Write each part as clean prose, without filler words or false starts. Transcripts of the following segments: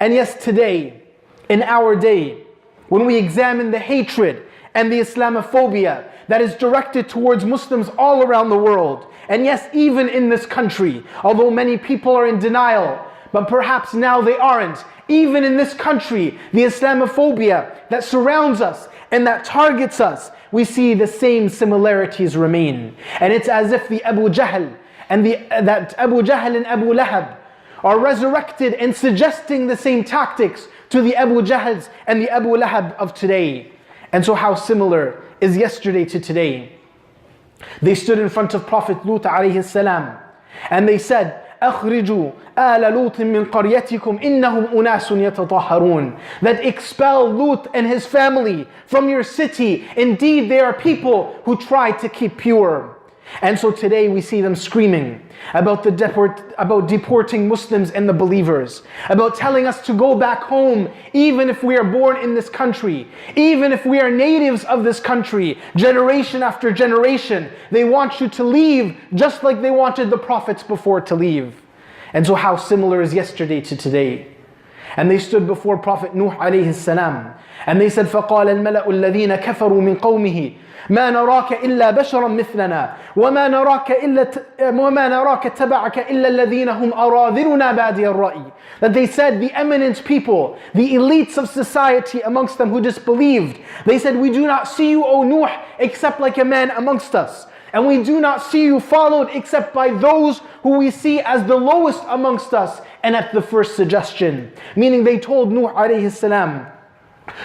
And yes, today, in our day, when we examine the hatred and the Islamophobia that is directed towards Muslims all around the world, and yes, even in this country, although many people are in denial, but perhaps now they aren't, even in this country, the Islamophobia that surrounds us and that targets us, we see the same similarities remain. And it's as if the Abu Jahl and Abu Jahl and Abu Lahab are resurrected and suggesting the same tactics to the Abu Jahls and the Abu Lahab of today. And so how similar is yesterday to today? They stood in front of Prophet Lut alayhi salam and they said, أخرجوا آل لوط من قريتكم إنهم أناس يتطهرون. That expel Lut and his family from your city. Indeed, they are people who try to keep pure. And so today we see them screaming about deporting Muslims and the believers, about telling us to go back home even if we are born in this country, even if we are natives of this country, generation after generation. They want you to leave just like they wanted the prophets before to leave. And so how similar is yesterday to today? And they stood before Prophet Nuh alayhi salam and they said, فَقَالَ الْمَلَأُ الَّذِينَ كَفَرُوا مِنْ قَوْمِهِ ما نراك إلا بشرا مثلنا وما نراك اتبعك إلا الذين هم أراذلنا بادي الرأي. That they said, the eminent people, the elites of society amongst them who disbelieved, they said, we do not see you, O Nuh, except like a man amongst us. And we do not see you followed except by those who we see as the lowest amongst us and at the first suggestion. Meaning they told Nuh alayhi salam,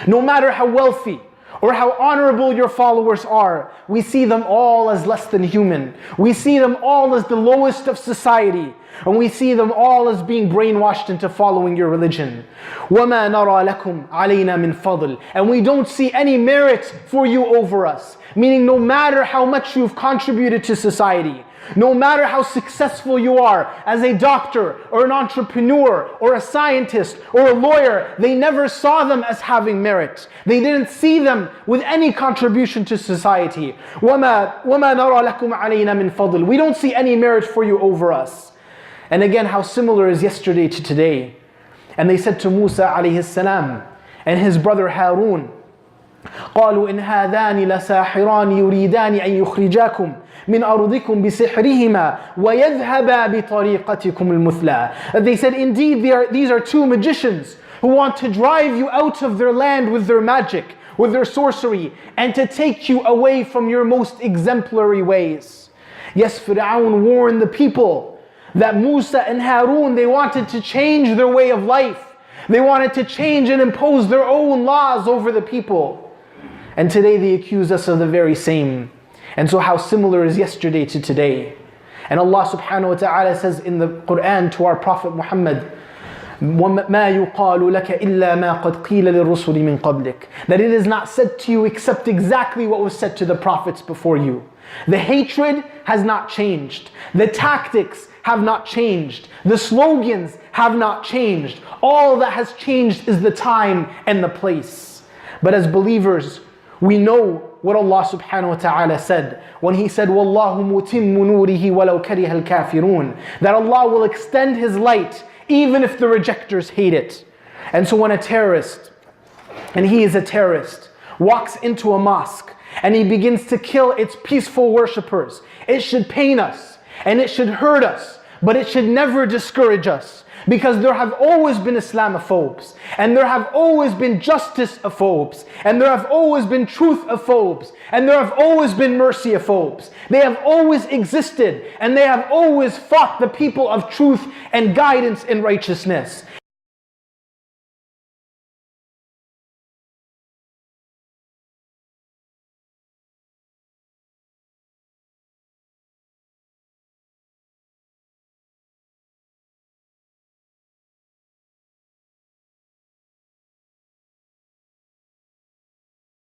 no matter how wealthy or how honorable your followers are, we see them all as less than human. We see them all as the lowest of society. And we see them all as being brainwashed into following your religion. وَمَا نَرَى لَكُمْ عَلَيْنَا مِنْ فَضْلٍ. And we don't see any merit for you over us. Meaning no matter how much you've contributed to society, no matter how successful you are as a doctor or an entrepreneur or a scientist or a lawyer, they never saw them as having merit. They didn't see them with any contribution to society. وَمَا نَرَى لَكُمْ عَلَيْنَا مِنْ فَضْلٍ. We don't see any merit for you over us. And again, how similar is yesterday to today? And they said to Musa alayhi salam and his brother Harun, قالوا إن هذان لساحران يريدان أن يخرجاكم من أرضكم بسحرهما ويذهبا بطريقتكم المثلى. They said, indeed, these are two magicians who want to drive you out of their land with their magic, with their sorcery, and to take you away from your most exemplary ways. Yes, Fir'aun warned the people that Musa and Harun, they wanted to change their way of life. They wanted to change and impose their own laws over the people. And today they accuse us of the very same. And so how similar is yesterday to today? And Allah subhanahu wa ta'ala says in the Quran to our Prophet Muhammad, وَمَا يُقَالُ لَكَ إِلَّا مَا قَدْ قِيلَ لِلرُّسُلِ مِنْ قَبْلِكَ. That it is not said to you except exactly what was said to the prophets before you. The hatred has not changed. The tactics have not changed. The slogans have not changed. All that has changed is the time and the place. But as believers, we know what Allah subhanahu wa ta'ala said when He said, وَاللَّهُ مُتِمُّ نُورِهِ وَلَوْ كَرِهَ الْكَافِرُونَ. That Allah will extend His light even if the rejectors hate it. And so when a terrorist, and he is a terrorist, walks into a mosque and he begins to kill its peaceful worshippers, it should pain us and it should hurt us, but it should never discourage us. Because there have always been Islamophobes, and there have always been justice-ophobes, and there have always been truth-ophobes, and there have always been mercy-ophobes. They have always existed, and they have always fought the people of truth and guidance and righteousness.